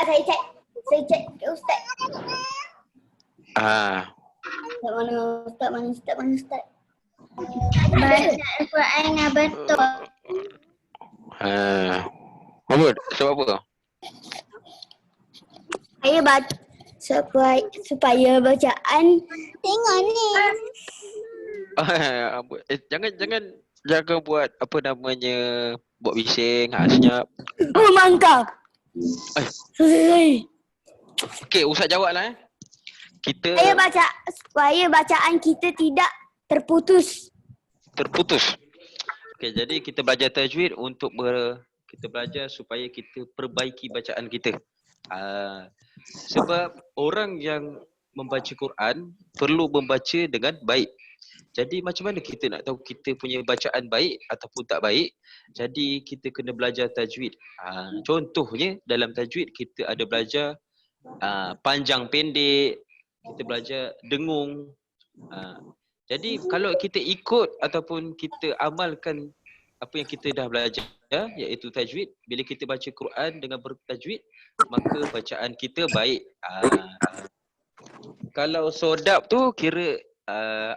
saya cek. Saya cek ke Ustaz. Ah. Ustaz mana Ustaz? Mana Ustaz? Mana Ustaz? Baca Al-Quran yang betul. Mahmud, sebab apa? Saya baca supaya bacaan tengok ni. Jangan buat apa namanya, buat bising, senyap. Oh mangkap. Okey, Ustaz jawablah. Saya baca supaya bacaan kita tidak terputus. Okey, jadi kita belajar tajwid untuk kita belajar supaya kita perbaiki bacaan kita. Sebab orang yang membaca Quran perlu membaca dengan baik. Jadi macam mana kita nak tahu kita punya bacaan baik ataupun tak baik? Jadi kita kena belajar tajwid. Contohnya dalam tajwid kita ada belajar panjang pendek, kita belajar dengung. Jadi kalau kita ikut ataupun kita amalkan apa yang kita dah belajar, iaitu tajwid, bila kita baca Quran dengan bertajwid, maka bacaan kita baik. Kalau sodap tu kira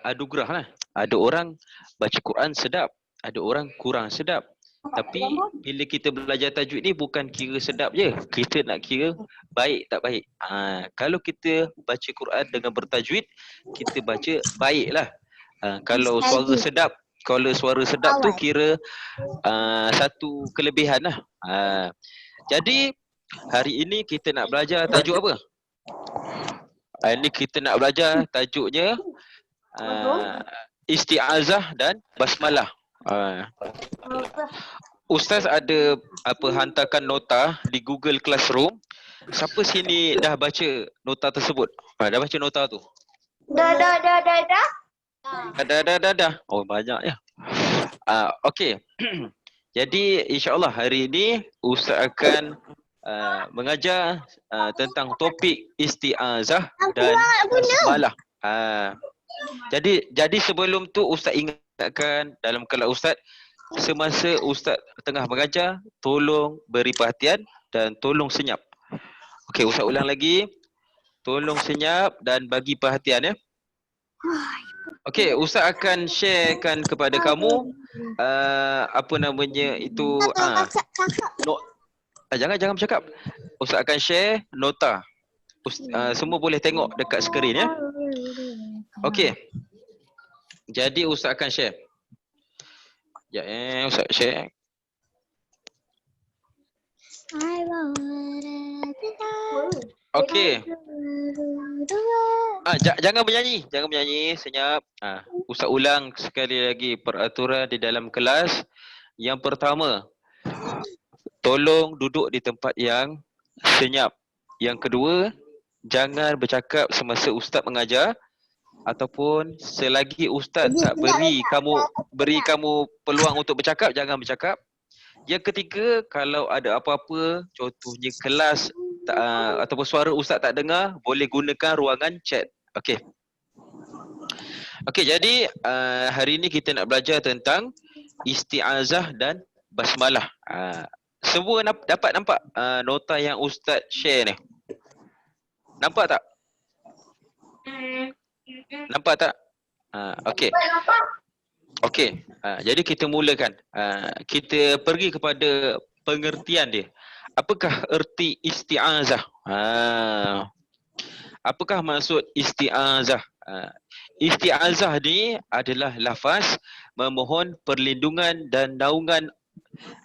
anugerah lah. Ada orang baca Quran sedap, ada orang kurang sedap. Tapi bila kita belajar tajwid ni bukan kira sedap je, kita nak kira baik tak baik. Kalau kita baca Quran dengan bertajwid, kita baca baik lah. Kalau suara sedap tu kira satu kelebihan lah. Jadi hari ini kita nak belajar tajuk apa? Hari ini kita nak belajar tajuknya isti'azah dan basmalah. Ustaz ada hantarkan nota di Google Classroom. Siapa sini dah baca nota tersebut? Dah baca nota tu? Dah. Dah. Oh banyak ya. Okey. Jadi insya-Allah hari ini Ustaz akan mengajar tentang topik isti'azah dan basmalah. Jadi sebelum tu Ustaz ingatkan dalam kelas Ustaz, semasa Ustaz tengah mengajar, tolong beri perhatian dan tolong senyap. Okey, Ustaz ulang lagi. Tolong senyap dan bagi perhatian ya. Okey, Ustaz akan sharekan kepada kamu jangan bercakap. Ustaz akan share nota. Semua boleh tengok dekat skrin ya. Okey. Jadi Ustaz akan share. Ustaz share. Okey. Jangan menyanyi, senyap. Ustaz ulang sekali lagi peraturan di dalam kelas. Yang pertama, tolong duduk di tempat yang senyap. Yang kedua, jangan bercakap semasa Ustaz mengajar ataupun selagi Ustaz tak beri kamu peluang untuk bercakap, jangan bercakap. Yang ketiga, kalau ada apa-apa, contohnya kelas ataupun suara Ustaz tak dengar, boleh gunakan ruangan chat. Okey. Okey, jadi hari ini kita nak belajar tentang isti'azah dan basmalah. Semua dapat nampak nota yang Ustaz share ni? Nampak tak? Nampak tak? Okey. Okey. Jadi kita mulakan. Kita pergi kepada pengertian dia. Apakah erti isti'azah? Apakah maksud isti'azah? Isti'azah ni adalah lafaz memohon perlindungan dan naungan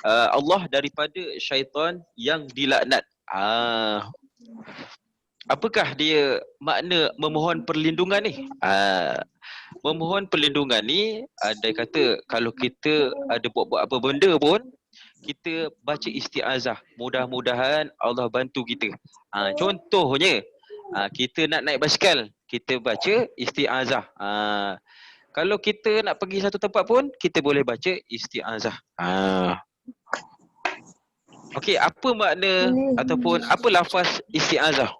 Allah daripada syaitan yang dilaknat. Apakah dia makna memohon perlindungan ni? Memohon perlindungan ni ada kata kalau kita ada buat-buat apa benda pun, kita baca isti'azah. Mudah-mudahan Allah bantu kita. Contohnya, kita nak naik basikal, kita baca isti'azah. Kalau kita nak pergi satu tempat pun, kita boleh baca isti'azah. Okey, apa makna ataupun apa lafaz isti'azah?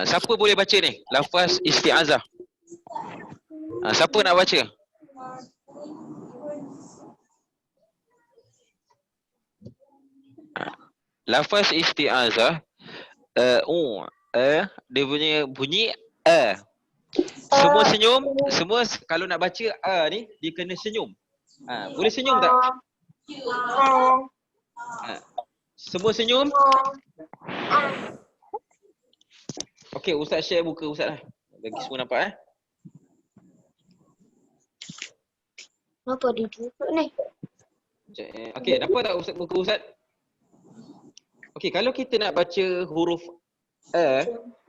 Siapa boleh baca ni? Lafaz isti'azah. Siapa nak baca? lafaz isti'azah dia punya bunyi semua senyum, semua kalau nak baca ni dia kena senyum. Boleh senyum tak? Semua senyum? Okey, Ustaz share muka Ustaz lah. Bagi semua nampak Kenapa dia tutup ni? Okey, nampak tak Ustaz muka Ustaz? Okey, kalau kita nak baca huruf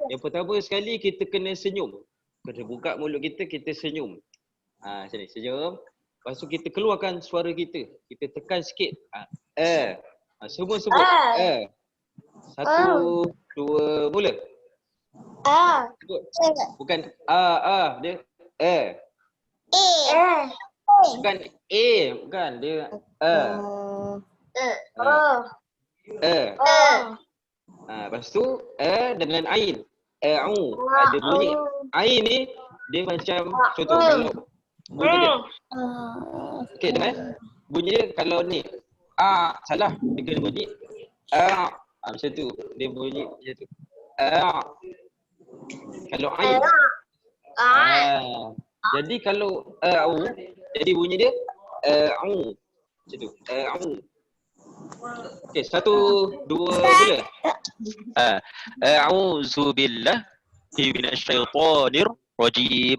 yang pertama sekali kita kena senyum. Kena buka mulut kita, kita senyum. Macam ni, senyum. Lepas tu kita keluarkan suara kita. Kita tekan sikit. Semua sebut. Satu, dua, mula. Sebut. Bukan dia bukan bukan dia lepas tu dengan ain. Ada bunyi. Ain ni dia macam contoh kalau bunyi dia. Okey, dengar. Bunyi dia kalau ni salah dia kena bunyi macam tu. Dia bunyi macam tu. Kalau ain jadi kalau jadi bunyi dia macam tu. Okey, satu, dua, mula. A'udzu billahi minasyaitonir rajim.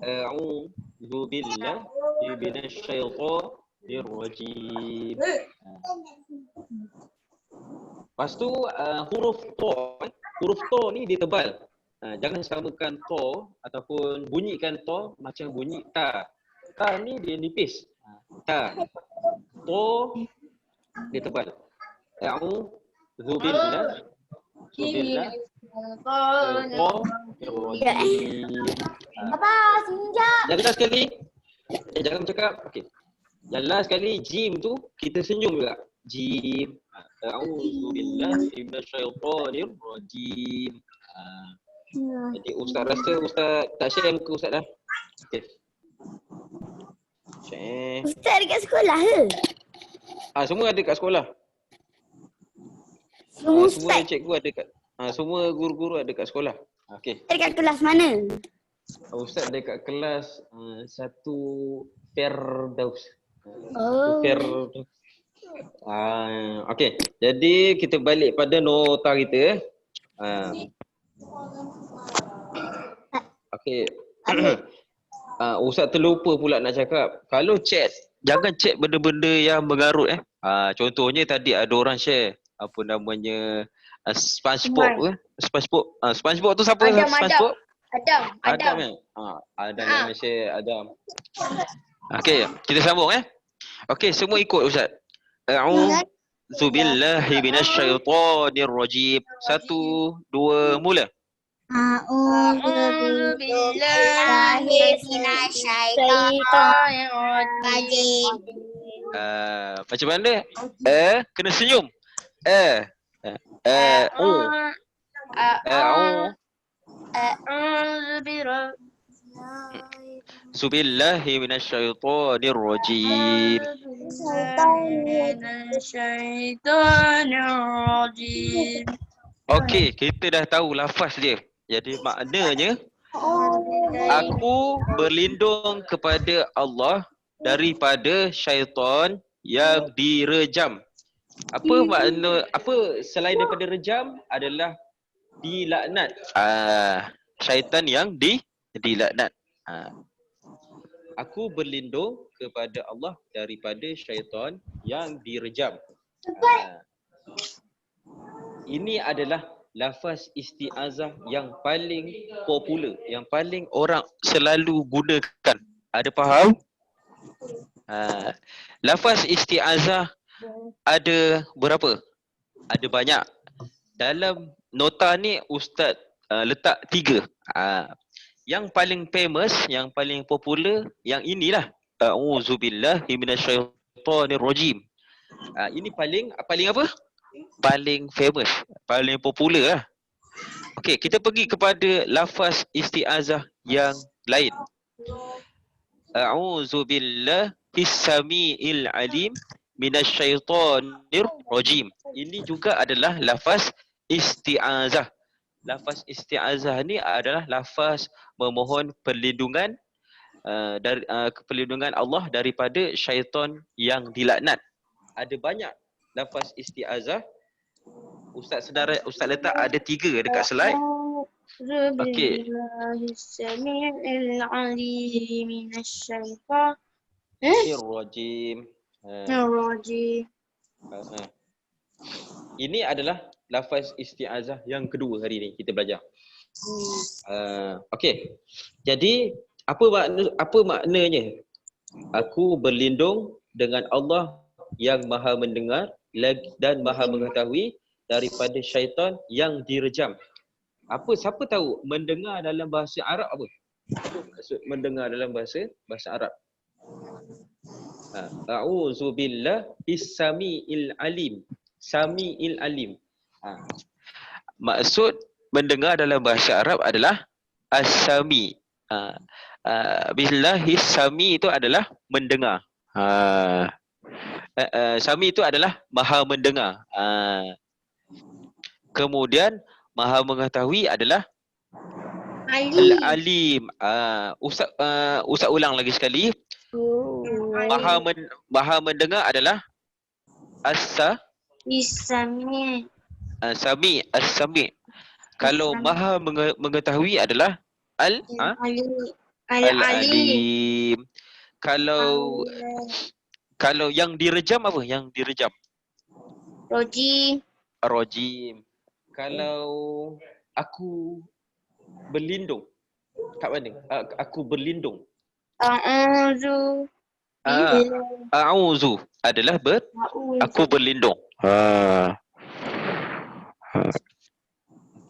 A'udzu billahi minasyaitonir rajim. Lepas tu huruf to ni dia tebal. Jangan samakan to ataupun bunyikan to macam bunyi ta. Ta ni dia nipis. Ta. To dia tebal. A'udzu billahi Apa? Sinjak. Yang last sekali. Jangan bercakap. Okey. Yang last sekali jim tu kita senyum juga. Jim. A'udzu billahi minasyaitonir rajim. Jadi Ustaz rasa Ustaz tak share muka Ustaz dah. Okey. Share. Ustaz dekat sekolah ke? Semua ada kat sekolah. Semua Semua Ustaz cikgu ada kat semua guru-guru ada kat sekolah. Okey. dekat kelas mana? Ustaz ada kat kelas 1 Firdaus. Firdaus. Okey. Jadi kita balik pada nota kita. Okey. Ustaz terlupa pula nak cakap. Kalau chat, jangan chat benda-benda yang mengarut contohnya tadi ada orang share apa namanya SpongeBob ke? SpongeBob tu siapa? SpongeBob? Adam kan? Adam yang share Adam. Okey, kita sambung Okey, semua ikut Ustaz. A'udzu billahi minasyaitonir rajim. 1, 2, mula. A'udzu billahi minasyaitonir rajim. Macam mana? Kena senyum. A'udzu billahi minasyaitonir rajim. Okey, kita dah tahu lafaz dia. Jadi maknanya aku berlindung kepada Allah daripada syaitan yang direjam. Apa makna selain daripada rejam adalah dilaknat. Syaitan yang dilaknat. Aku berlindung kepada Allah daripada syaitan yang direjam. Ini adalah lafaz isti'azah yang paling popular, yang paling orang selalu gunakan. Ada faham? Lafaz isti'azah ada berapa? Ada banyak. Dalam nota ni Ustaz letak 3. Yang paling famous, yang paling popular, yang inilah. A'udzubillahi minasyaitonir rajim. Ini paling apa? Paling famous, paling popular lah. Okey, kita pergi kepada lafaz isti'azah yang lain. A'udzubillahi samiil alim minasyaitonir rajim. Ini juga adalah lafaz isti'azah. Lafaz isti'azah ni adalah lafaz memohon perlindungan dari perlindungan Allah daripada syaitan yang dilaknat. Ada banyak lafaz isti'azah. Ustaz letak ada 3 dekat slide. Okey. Rajim. Ini adalah lafaz isti'azah yang kedua hari ni kita belajar. Okey. Jadi apa maknanya? Aku berlindung dengan Allah yang Maha mendengar dan Maha mengetahui daripada syaitan yang direjam. Siapa tahu mendengar dalam bahasa Arab apa? Maksud mendengar dalam bahasa Arab. A'udzu billahis samiil alim. Samiil alim. Maksud mendengar dalam bahasa Arab adalah as-sami. Billahis sami itu adalah mendengar. Sami itu adalah maha mendengar. Kemudian maha mengetahui adalah al-alim. Ustaz ulang lagi sekali. Maha mendengar adalah Isami. As-sami. Kalau maha mengetahui adalah al-alim. Kalau yang direjam apa? Yang direjam. Rajim. Kalau aku berlindung, kat mana? Aku berlindung. A'udzu adalah aku berlindung.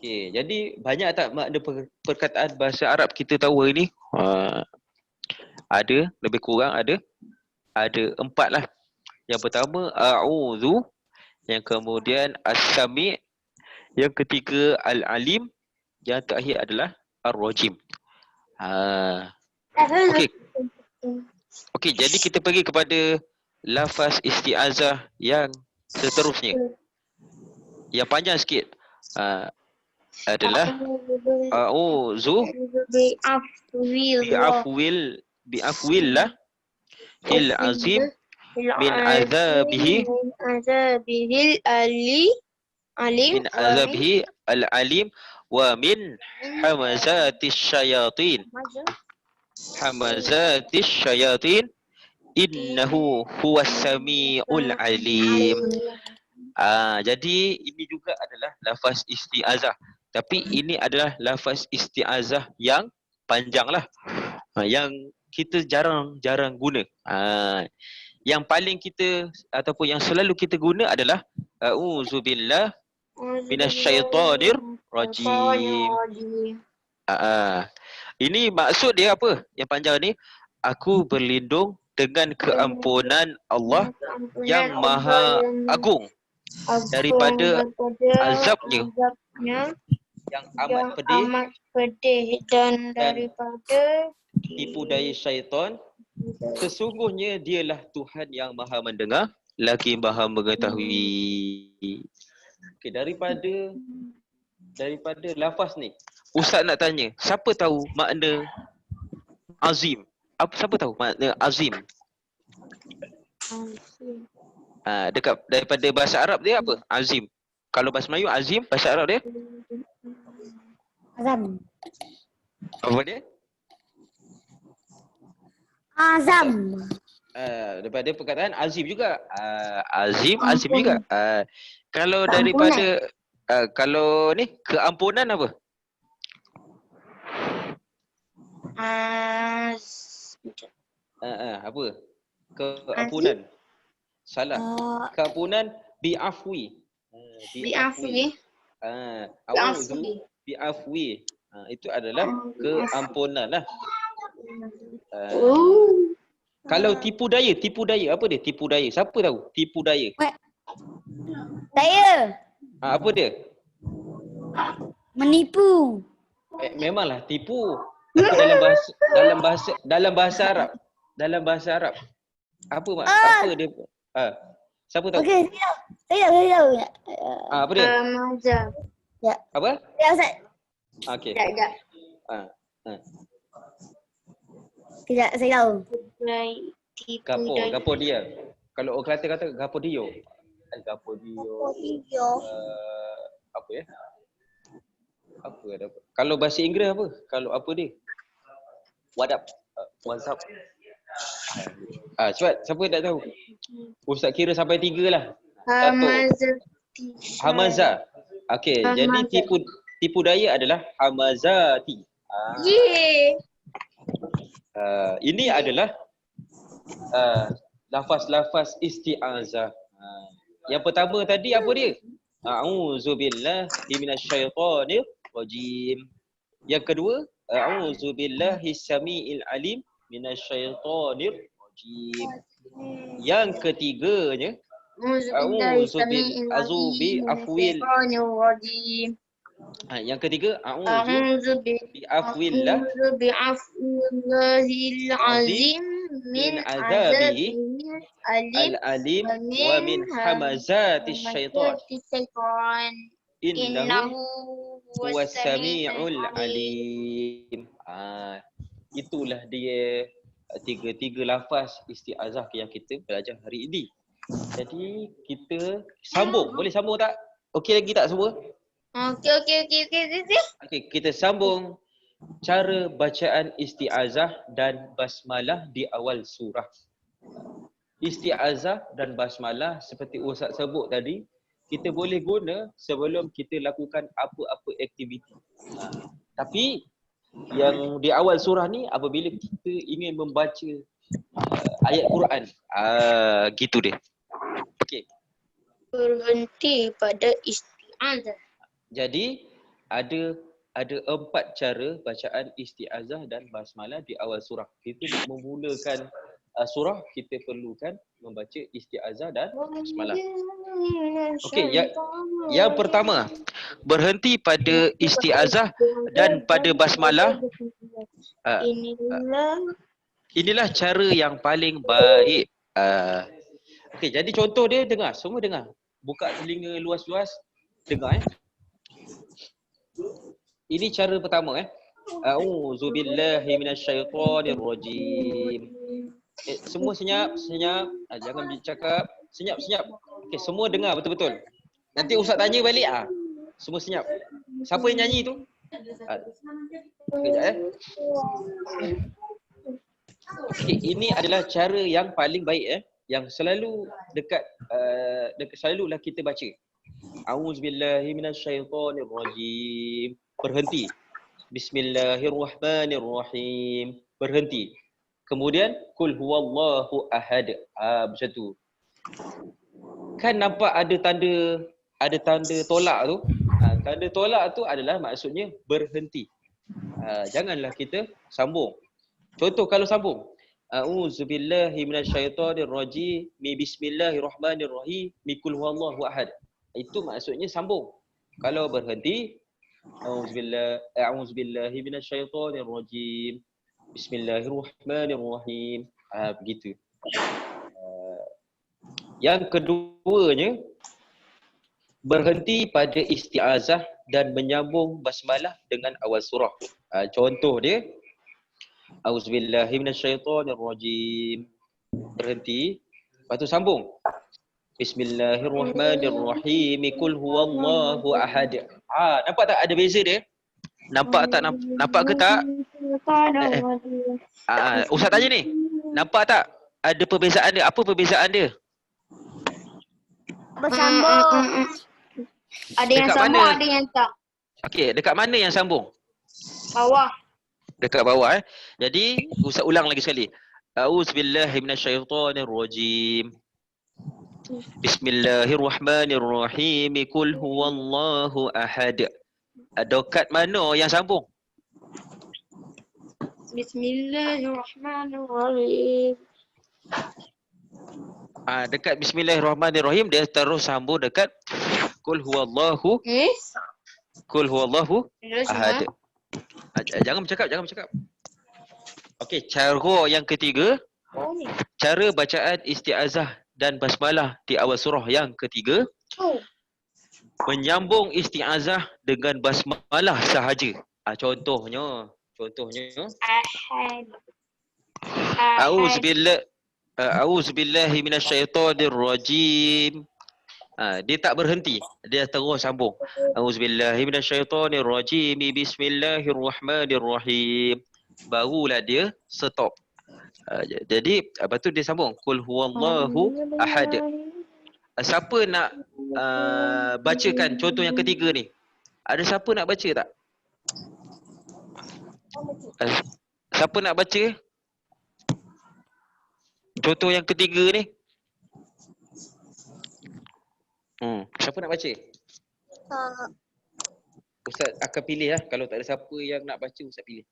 Okey, jadi banyak tak makna perkataan bahasa Arab kita tahu hari ni? Ada, lebih kurang ada 4 lah. Yang pertama a'udzu, yang kemudian as-sami', yang ketiga al-alim, yang terakhir adalah ar-rajim. Okey, jadi kita pergi kepada lafaz isti'azah yang seterusnya. Yang panjang sikit. Adalah a'udzu bi'afwillah il azim min azabihi al-alim wa min hamazatis syayatin innahu huwas samiul alim. Jadi ini juga adalah lafaz isti'azah. Tapi ini adalah lafaz isti'azah yang panjang lah. Yang kita jarang guna. Yang paling kita ataupun yang selalu kita guna adalah a'udzubillah minasyaitonir rajim. Ini maksud dia apa? Yang panjang ni, aku berlindung dengan keampunan Allah yang Maha Agung daripada azabnya yang amat pedih dan daripada tipu daya syaitan. Sesungguhnya dialah Tuhan yang Maha mendengar lagi Maha mengetahui. Okey, daripada lafaz ni, Ustaz nak tanya, siapa tahu makna azim? Siapa tahu makna azim? Daripada bahasa Arab dia apa? Azim. Kalau bahasa Melayu azim, bahasa Arab dia? Azam. Apa dia? Azam. Daripada perkataan azim juga. Azim juga. Kalau daripada kalau ni keampunan apa? Apa? Keampunan. Salah. Keampunan bi'afwi. Bi'afwi. Itu adalah keampunan lah. Kalau tipu daya apa dia? Tipu daya. Siapa tahu? Tipu daya. Saya. Apa dia? Menipu. Memanglah tipu. Tapi dalam bahasa Arab. Apa dia? Siapa tahu? Okey, saya tahu. Apa dia? Hamzah. Apa? Ya, Ustaz. Okey. Sekejap. Ah. Tidak, saya tahu. Gapo dia. Kalau orang Kelantan kata gapo dia. Gapo dia. Apa ya? Apa ada? Kalau bahasa Inggeris apa? Kalau apa dia? What up? WhatsApp. Cepat. Siapa tak tahu? Ustaz kira sampai 3 lah. Hamazah. Okey, jadi tipu daya adalah hamazati. Yeay. Ini adalah lafaz-lafaz isti'azah. Yang pertama tadi apa dia? A'udzubillahi minasyaitonir rajim. Yang kedua, a'udzubillahis samiil alim minasyaitonir rajim. Yang ketiganya, yang ketiga, a'udzu bi'afwillah bi'afwillahil azim min azabihi al-alim wa min hamazatis syaitan. Innahu huwas samiul alim. Itulah dia tiga lafaz isti'azah yang kita belajar hari ini. Jadi kita sambung. Boleh sambung tak? Okey lagi tak semua? Okey, kita sambung cara bacaan isti'azah dan basmalah di awal surah. Isti'azah dan basmalah seperti Ustaz sebut tadi, kita boleh guna sebelum kita lakukan apa-apa aktiviti. Tapi yang di awal surah ni apabila kita ingin membaca ayat Quran. Gitu deh. Okey. Berhenti pada isti'azah. Jadi ada 4 cara bacaan isti'azah dan basmalah di awal surah. Kita nak memulakan surah, kita perlukan membaca isti'azah dan basmalah. Okey, yang pertama, berhenti pada isti'azah dan pada basmalah. Inilah cara yang paling baik. Okey, jadi contoh dia dengar, semua dengar. Buka telinga luas-luas, dengar Ini cara pertama A'udzubillahi minasyaitonir rajim. Semua senyap. Jangan bercakap. Senyap. Okey, semua dengar betul-betul. Nanti Ustaz tanya balik semua senyap. Siapa yang nyanyi tu? Sekejap Okey, ini adalah cara yang paling baik yang selalu dekat selalulah kita baca. A'udzubillahi minasyaitonir rajim. Berhenti. Bismillahirrahmanirrahim. Berhenti. Kemudian kul huwallahu ahad. Macam tu. Kan nampak ada tanda tolak tu. Tanda tolak tu adalah maksudnya berhenti. Janganlah kita sambung. Contoh kalau sambung. A'udzubillahi minasyaitonir rajim. Bismillahirrahmanirrahim. Kul huwallahu ahad. Itu maksudnya sambung. Kalau berhenti, a'udzubillahi minasyaitonir rajim. Bismillahirrahmanirrahim. Begitu. Yang keduanya, berhenti pada isti'azah dan menyambung basmalah dengan awal surah. Contoh dia, a'udzubillahi minasyaitonir rajim. Berhenti, lepas tu sambung. Bismillahirrahmanirrahim. Kul huwallahu ahad. Nampak tak ada beza dia? Nampak tak? Nampak ke tak? Ustaz tanya ni. Nampak tak? Ada perbezaan dia. Apa perbezaan dia? Bersambung. Ada yang Dekat sambung, mana? ada yang tak. Okey, dekat mana yang sambung? Bawah. Dekat bawah Jadi, Ustaz ulang lagi sekali. A'udzubillahi minasyaitonir rajim. Bismillahirrahmanirrahim. Kul huwallahu ahad. Dekat mana yang sambung? Bismillahirrahmanirrahim. Dekat Bismillahirrahmanirrahim dia terus sambung dekat Kul huwallahu ahad. Jangan bercakap. Okey, cara yang ketiga, cara bacaan isti'azah dan basmalah di awal surah yang ketiga. Menyambung isti'azah dengan basmalah sahaja. Contohnya Ahad. A'udzubillahi minasyaitonir rajim. Dia tak berhenti, dia terus sambung. A'udzubillahi minasyaitonir rajim. Bismillahirrahmanirrahim. Barulah dia stop. Jadi lepas tu dia sambung. Qul huwallahu ahad. Siapa nak bacakan contoh yang ketiga ni? Ada siapa nak baca tak? Siapa nak baca contoh yang ketiga ni? Siapa nak baca? Ustaz akan pilih lah. Kalau tak ada siapa yang nak baca, Ustaz pilih.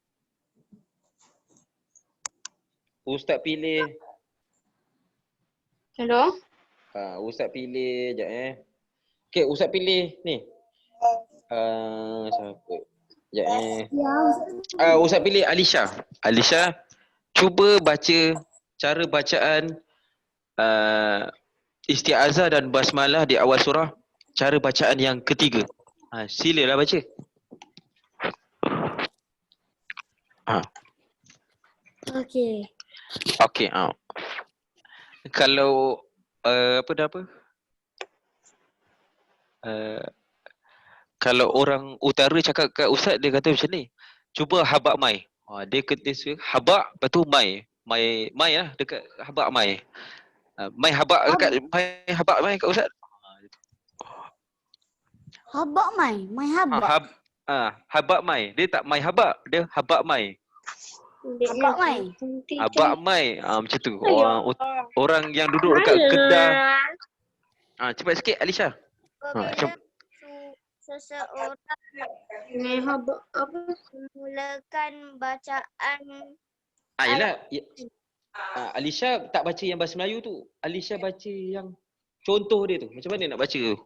Ustaz pilih. Hello? Ustaz pilih sekejap Okey, Ustaz pilih ni. Siapa? Sekejap Ustaz pilih Alisha. Alisha, cuba baca cara bacaan isti'azah dan basmalah di awal surah. Cara bacaan yang ketiga. Silalah baca. Okey. Okey. Kalau kalau orang utara cakap kat Ustaz, dia kata macam ni. Cuba habak mai. Dia kata habak, lepas tu mai. Mai lah dekat habak mai. Mai habak dekat mai kat Ustaz. Habak mai. Mai habak. Habak mai. Dia tak mai habak, dia habak mai. Habak mai. Habak mai. Macam tu. Orang yang duduk dekat Kedah. Cepat sikit Alisha. Seseorang Apa? mulakan bacaan. Yelah. Alisha tak baca yang bahasa Melayu tu. Alisha baca yang contoh dia tu. Macam mana nak baca tu?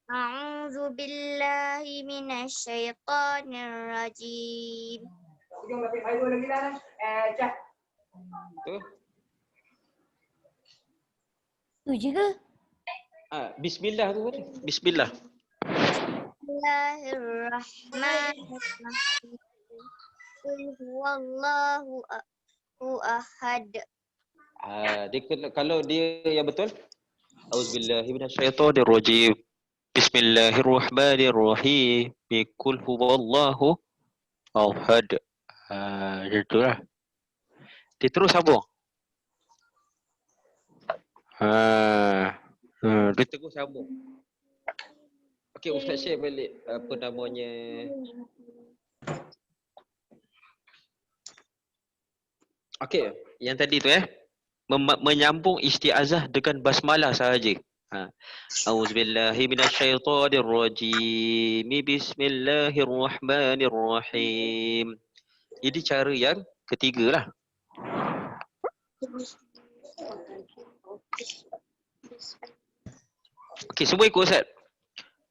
A'udzu billahi minasyaitonir rajim. Tu je ke? Bismillah tu kan? Bismillah. Bismillahirrahmanirrahim. Qul huwallahu ahad. Kalau dia yang betul, auzubillahi minasyaitonirrajim. Bismillahirrahmanirrahim. Qul huwallahu ahad. Itulah. Dia terus sambung. Dia terus sambung. Okey, Ustaz share balik apa namanya. Okey, yang tadi tu menyambung isti'azah dengan basmalah sahaja. Auzubillahi minasyaitonirrajim. Bismillahirrahmanirrahim. Jadi cara yang ketiga lah. Okey, semua ikut Ustaz.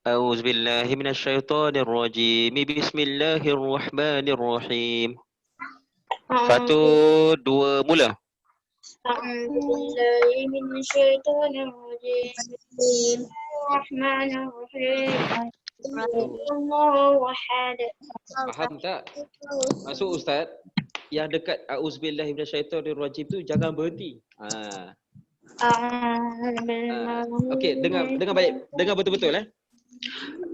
Auzubillahi minasyaitonirrajim. Bismillahirrahmanirrahim. 1, 2, mula. A'udzubillahi minasyaitonirrajim. Bismillahirrahmanirrahim. Allahu ahad. Faham tak? Maksud Ustaz, yang dekat auzubillahi minasyaitonirrajim tu jangan berhenti. Okey, dengar baik. Dengar betul-betul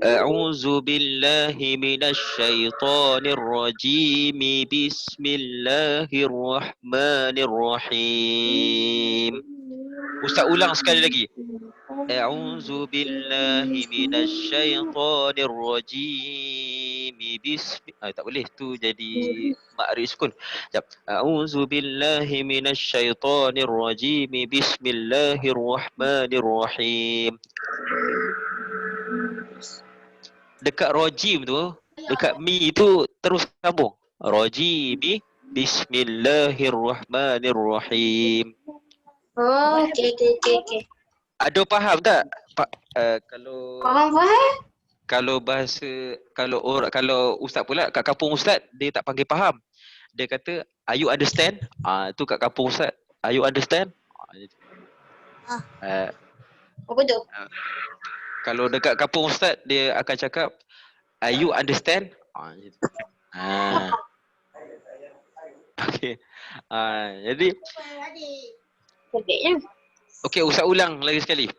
A'udzubillahi minasyaitonirrajim. Bismillahirrahmanirrahim. Ustaz ulang sekali lagi. A'udzubillahi minasyaitonirrajim. Tak boleh, tu jadi ma'rif sukun. Jap. A'udzubillahi minasyaitonirrajim. Bismillahirrahmanirrahim. Dekat rajim tu, dekat mi tu terus sambung. Rajimi. Bismillahirrahmanirrahim. Okey. Ada faham tak? Kalau Faham? kalau kalau ustaz pula kat kampung ustaz dia tak panggil faham. Dia kata are you understand? Tu kat kampung ustaz. Are you understand? Apa tu? Kalau dekat kampung ustaz dia akan cakap are you understand? Gitu. Okey. Jadi Sediknya. okey ustaz ulang lagi sekali.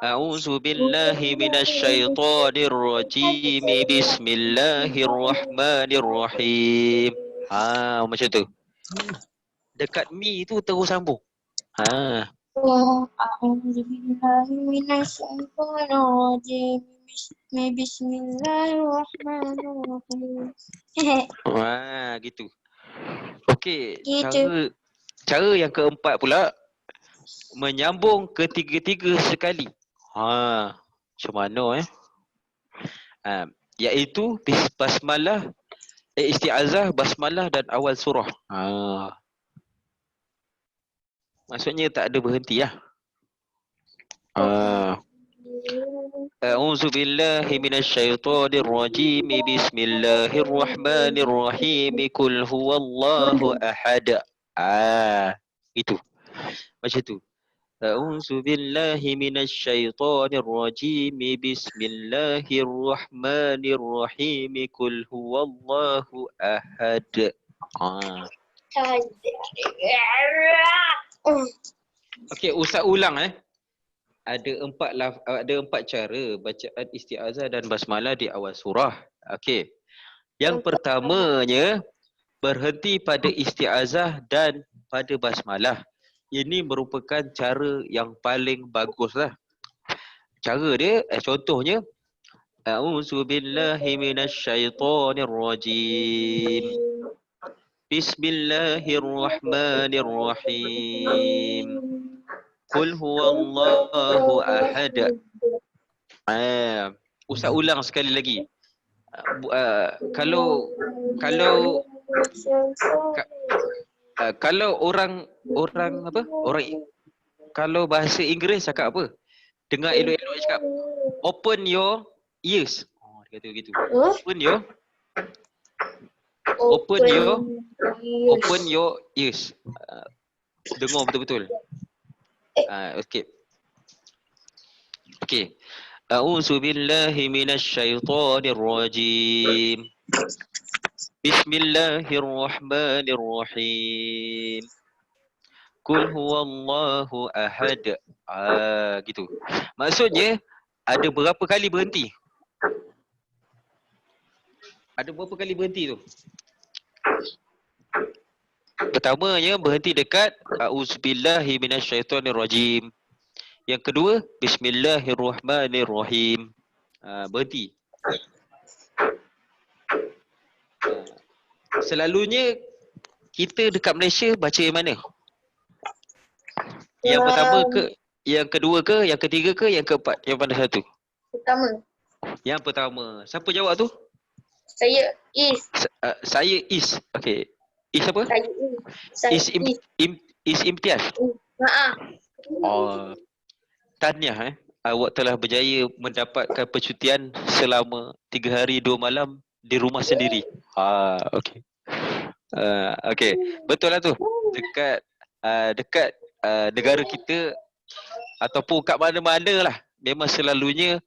A'udzu billahi minasyaitonir rajim. Bismillahirrahmanirrahim. Macam tu. Dekat mi tu terus sambung. A'udzu billahi minasyaitonir rajim. Bismillahirrahmanirrahim. Gitu. Okey, Gitu. cara yang keempat pula menyambung ketiga-tiga sekali. Macam mana iaitu basmalah, isti'azah, basmalah dan awal surah. Maksudnya tak ada berhenti lah. A'udzu billahi minasyaitonir rajim. Bismillahirrahmanirrahim. Qul huwallahu ahad. Itu. Macam tu. A'udzu billahi minasyaitonir rajim. Bismillahirrahmanirrahim. Qul huwallahu ahad. Okey, ustaz ulang Ada empat cara bacaan isti'azah dan basmalah di awal surah. Okey. Yang pertamanya berhenti pada isti'azah dan pada basmalah. Ini merupakan cara yang paling baguslah. Cara dia contohnya A'udzu billahi minasyaitonir rajim. Bismillahirrahmanirrahim. Qul huwallahu ahad. Ustaz ulang sekali lagi. Kalau orang kalau bahasa Inggeris cakap apa? Dengar elok-elok cakap open your ears. Dia kata begitu. Open your ears. Dengar betul-betul. Okey. A'udzu billahi minasyaitonir rajim. Bismillahirrahmanirrahim. Qul huwallahu ahad. Gitu. Maksudnya ada berapa kali berhenti? Tu? Pertamanya berhenti dekat a'udzubillahi minasyaitonirrajim. Yang kedua bismillahirrahmanirrahim. Berhenti. Selalunya kita dekat Malaysia baca yang mana? Yang pertama ke, yang kedua ke, yang ketiga ke, yang keempat? Yang mana satu? Pertama. Yang pertama. Siapa jawab tu? Saya Is. Saya Is. Okey. Is apa? Saya Is Imtiaz. Tahniah awak telah berjaya mendapatkan percutian selama 3 hari 2 malam di rumah sendiri. Okey. Okey. Betul lah tu. Dekat negara kita ataupun kat mana-mana lah, memang selalunya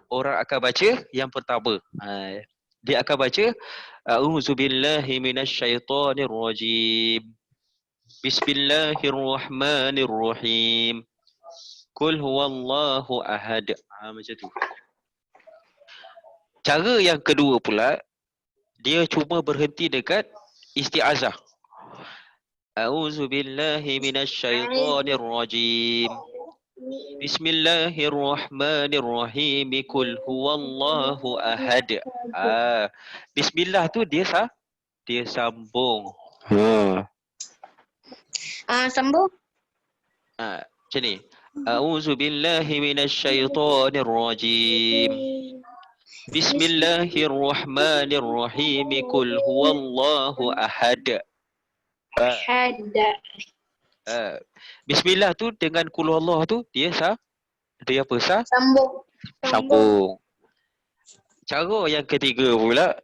orang akan baca yang pertama. Dia akan baca a'udzubillahi minasyaitonirrajim. Bismillahirrahmanirrahim. Qul huwallahu ahad. Macam tu. Cara yang kedua pula, dia cuma berhenti dekat isti'azah. A'udzubillahi minasyaitonirrajim. Bismillahirrahmanirrahim. Qul huwallahu ahad. Bismillah tu dia sambung. Sambung. Macam ni. A'udzubillahi minasyaitonirrajim. Bismillahirrahmanirrahim. Qul huwallahu ahad. Bismillah tu dengan qul huwallahu tu dia apa? Sambung. Sambung. Cara yang ketiga pula,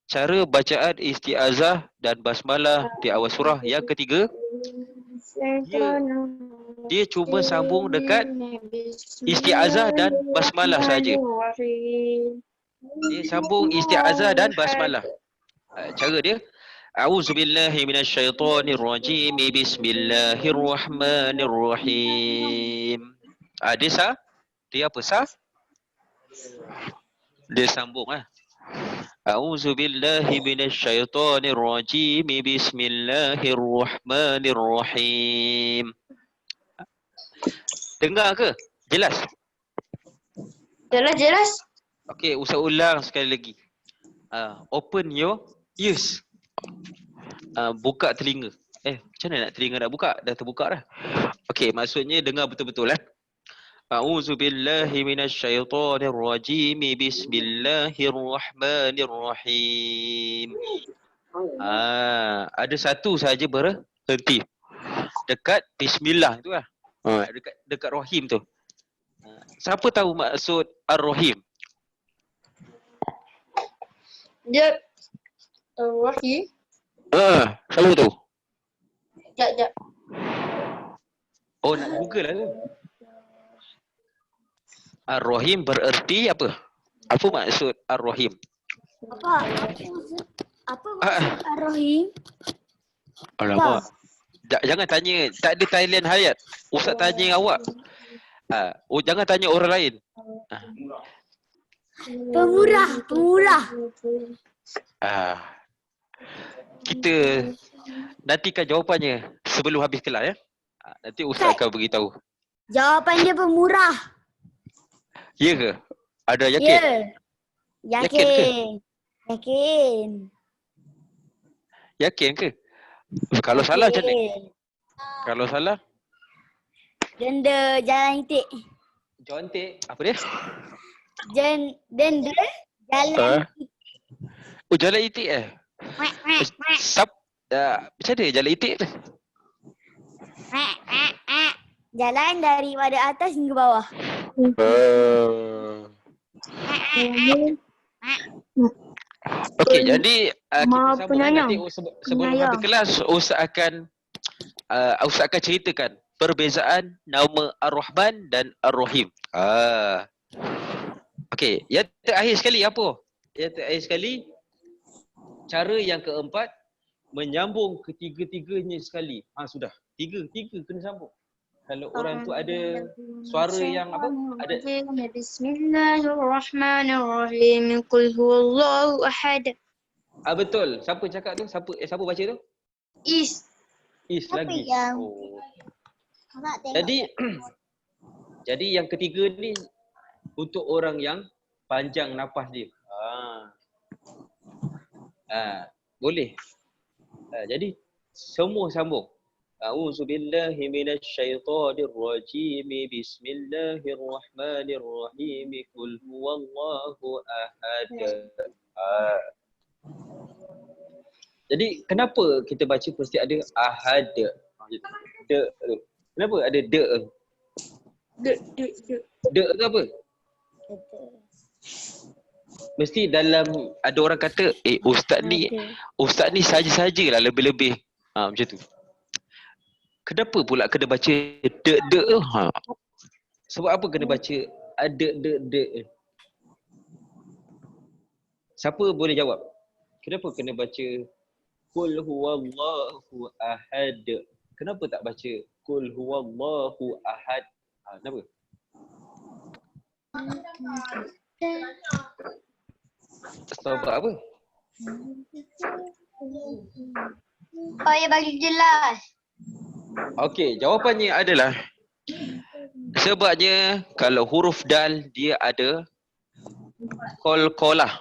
cara bacaan isti'azah dan basmalah di awal surah yang ketiga, dia cuma sambung dekat isti'azah dan basmalah saja. Dia sambung isti'azah dan basmalah. Cara dia, A'udzubillahi minasyaitonirrajim. Bismillahirrahmanirrahim. Dia sah? Dia apa sah? Dia sambung ah. A'udzubillahi minasyaitonirrajim. Bismillahirrahmanirrahim. Dengar ke? Jelas? Jelas. Okey, usah ulang sekali lagi. Open your ears. Buka telinga. Macam mana nak telinga nak buka? Dah terbuka dah. Okey, maksudnya dengar betul-betul lah. A'udzubillahi minasyaitonirrajim. Bismillahirrahmanirrahim. Ada satu saja berhenti. Dekat bismillah tu lah. Dekat rahim tu. Siapa tahu maksud ar-rahim? Dia Rahim. Siapa tahu? Jap. Oh, nak Google lah tu. Ar-rahim bererti apa? Apa maksud ar-rahim? Apa maksud Ar-Rahim? Alamak. Jangan tanya, tak ada Thailand Hayat. Ustaz tanya awak. Jangan tanya orang lain. Pemurah. Kita nantikan jawapannya sebelum habis kelas ya. Nanti Ustaz akan beritahu. Jawapan dia pemurah. Ya ke? Ada yakin? Ya. Yakin ke? Kalau salah macam mana? Kalau salah? Denda jalan itik. Jontik. Apa dia? Denda jalan itik. Oh, jalan itik macam mana jalan itik tu? Jalan daripada atas hingga bawah. Okey, jadi kita sambung penyayang. nanti sebelum habis kelas Ustaz akan ceritakan perbezaan nama Ar-Rahman dan Ar-Rahim. Okey, yang terakhir sekali apa? Yang terakhir sekali, cara yang keempat menyambung ketiga-tiganya sekali. Sudah. Tiga kena sambung. Kalau orang tu ada suara yang apa? Ada Bismillahirrahmanirrahim. Qul huwallahu ahad. betul. Siapa cakap tu? Siapa baca tu? Is. Lagi. yang- Oh. Nak tengok. Jadi yang ketiga ni untuk orang yang panjang nafas dia. Boleh. Jadi semua sambung. A'udzubillahi minasyaitonirrajim. Bismillahirrahmanirrahim. Qul huwallahu ahad. Jadi kenapa kita baca mesti ada ahad? Kenapa ada de? De tu apa? Mesti dalam ada orang kata ustaz ni saja-sajalah lebih-lebih. Macam tu. Kenapa pula kena baca de tu? Sebab apa kena baca de? Siapa boleh jawab? Kenapa kena baca Qul huwallahu ahad? Kenapa tak baca Qul huwallahu ahad? Kenapa? Sebab apa? Ya bagi jelas. Okey, jawapannya adalah sebabnya kalau huruf dal dia ada qalqalah.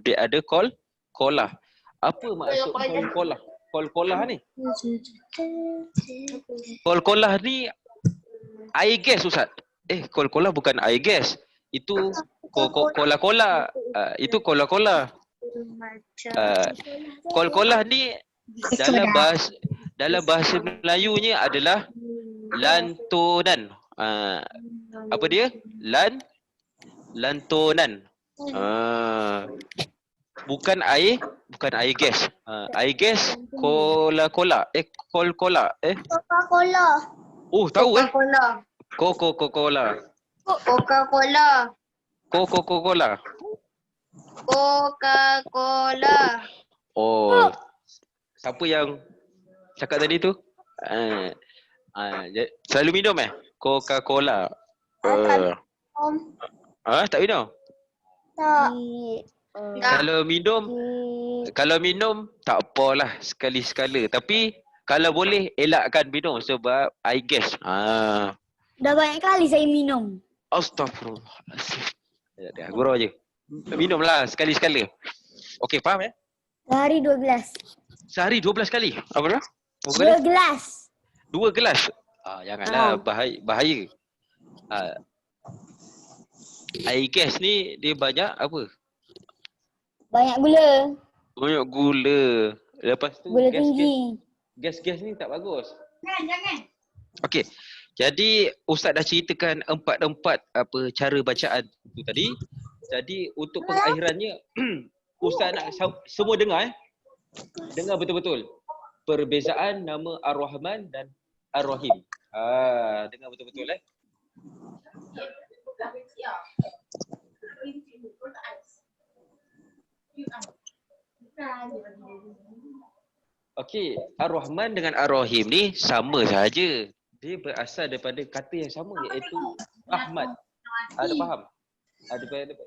Dia ada qalqalah. Apa maksud qalqalah? Qalqalah ni? Qalqalah ni air gas Ustaz. Qalqalah bukan air gas. Itu kola-kola. Itu kola-kola. Qalqalah ni dalam bahasa Melayunya adalah lantunan. Apa dia? Lantunan. Bukan air gas. Air gas cola. Coca-Cola. Oh, tahu Coca-Cola. Coca-Cola. Coca-Cola. Coca-Cola. Coca-Cola. Oh, siapa yang cakap tadi tu? Selalu minum Coca-Cola. Tak Tak minum? tak. Tak. Kalau minum tak apalah sekali-sekala. Tapi kalau boleh elakkan minum sebab air gas. Dah banyak kali saya minum. Astaghfirullahaladzim. Dah, gurau je. Minumlah sekali-sekala. Okey, faham Sehari 2 gelas. Sehari 12 kali. Apa dah? 2 gelas. 2 gelas. Janganlah bahaya. Air gas ni dia banyak apa? Banyak gula. Banyak gula. Lepas tu Gula tinggi. gas ni tak bagus. Jangan. Okey. Jadi Ustaz dah ceritakan empat cara bacaan tu tadi. Jadi untuk pengakhirannya Ustaz nak semua dengar Dengar betul-betul. Perbezaan nama Ar-Rahman dan Ar-Rahim. Dengar betul-betul Okey, Ar-Rahman dengan Ar-Rahim ni sama saja. Dia berasal daripada kata yang sama iaitu rahmat. Ada faham?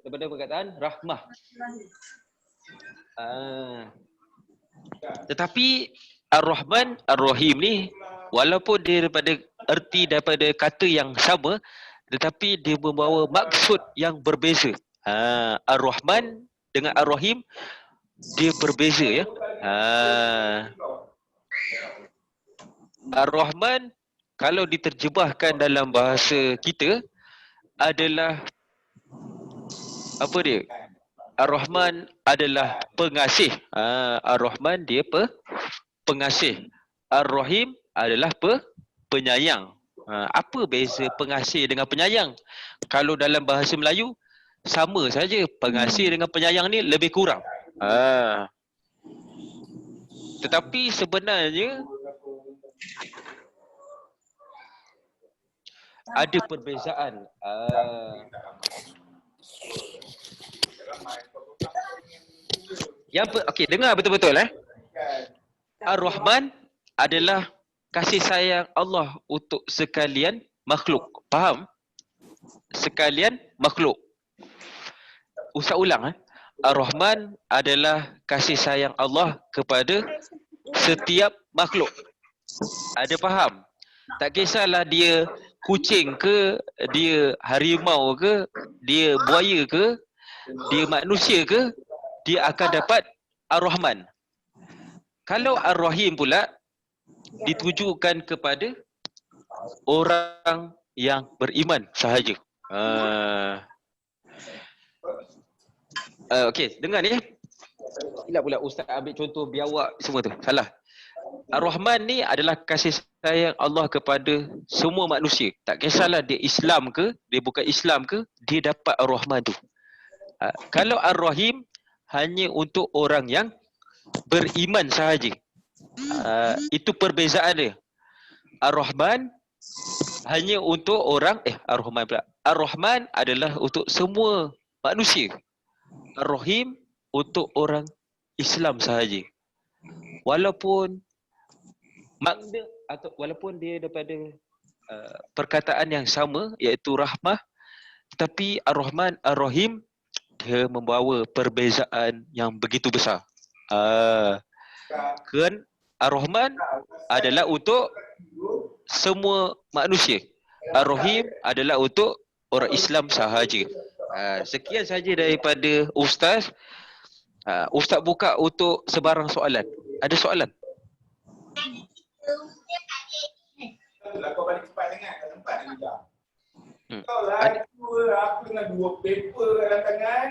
Daripada perkataan rahmah. Tetapi Ar-Rahman, Ar-Rahim ni walaupun dia daripada kata yang sama tetapi dia membawa maksud yang berbeza. Ar-Rahman dengan Ar-Rahim dia berbeza ya. Ar-Rahman kalau diterjemahkan dalam bahasa kita adalah apa dia? Ar-Rahman adalah pengasih. Ar-Rahman dia pengasih. Ar-Rahim adalah penyayang. Apa beza pengasih dengan penyayang? Kalau dalam bahasa Melayu sama saja, pengasih dengan penyayang ni lebih kurang. Tetapi sebenarnya ada perbezaan. Okey, dengar betul-betul Ar-Rahman adalah kasih sayang Allah untuk sekalian makhluk. Faham? Sekalian makhluk. Ustaz ulang Ar-Rahman adalah kasih sayang Allah kepada setiap makhluk. Ada faham? Tak kisahlah dia kucing ke, dia harimau ke, dia buaya ke, dia manusia ke, dia akan dapat Ar-Rahman. Kalau Ar-Rahim pula ditujukan kepada orang yang beriman sahaja. Okey, dengar ni Silap pula Ustaz ambil contoh biawak semua tu. Salah. Ar-Rahman ni adalah kasih sayang Allah kepada semua manusia. Tak kisahlah dia Islam ke, dia bukan Islam ke, dia dapat Ar-Rahman tu. Kalau Ar-Rahim hanya untuk orang yang beriman sahaja. Itu perbezaan dia. Ar-Rahman hanya untuk orang Ar-Rahman pula. Ar-Rahman adalah untuk semua manusia. Ar-Rahim untuk orang Islam sahaja. Walaupun makna atau walaupun dia daripada perkataan yang sama iaitu rahmah, tapi Ar-Rahman Ar-Rahim dia membawa perbezaan yang begitu besar. Kan Ar-Rahman adalah untuk semua manusia. Ar-Rahim adalah untuk orang Islam sahaja. Sekian saja daripada Ustaz. Ustaz buka untuk sebarang soalan. Ada soalan? Kau balik cepat sangat, kat tempat lagi dah. Kau lah aku dengan 2 paper dalam tangan.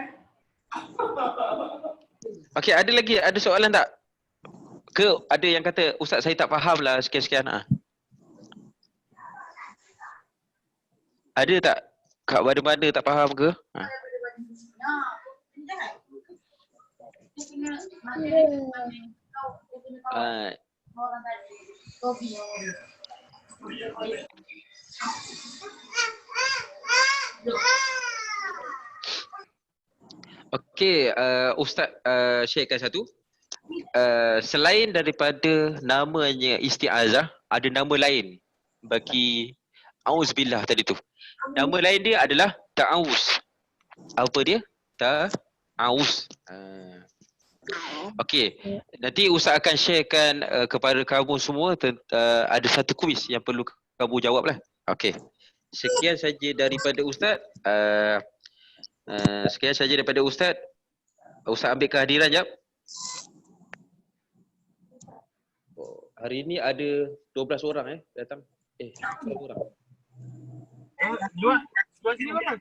Okey, ada soalan tak? Ke ada yang kata, Ustaz saya tak faham lah sekian-sekian. Ada tak? Kat mana-mana tak faham ke? Ah, okey, Ustaz sharekan satu. Selain daripada namanya isti'azah, ada nama lain bagi auzubillah tadi tu. Nama lain dia adalah ta'awuz. Apa dia? Ta'awuz. Okey, nanti Ustaz akan sharekan kepada kamu semua ada satu kuis yang perlu kamu jawab lah. Okey. Sekian saja daripada Ustaz. Sekian saja daripada Ustaz. Ustaz ambil kehadiran jap. Hari ini ada 12 orang datang. 12 orang. Sekolah sini apa?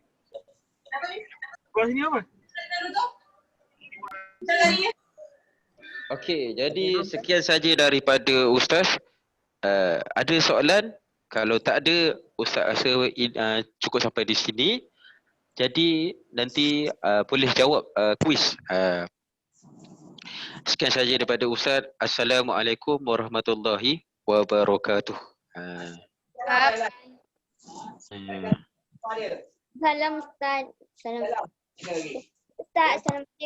Sekolah sini apa? Okey, jadi sekian saja daripada Ustaz. Ada soalan? Kalau tak ada, Ustaz rasa cukup sampai di sini. Jadi nanti boleh jawab kuis. Sekian saja daripada Ustaz. Assalamualaikum warahmatullahi wabarakatuh. Salam Ustaz. Salam. Ustaz, Assalamualaikum.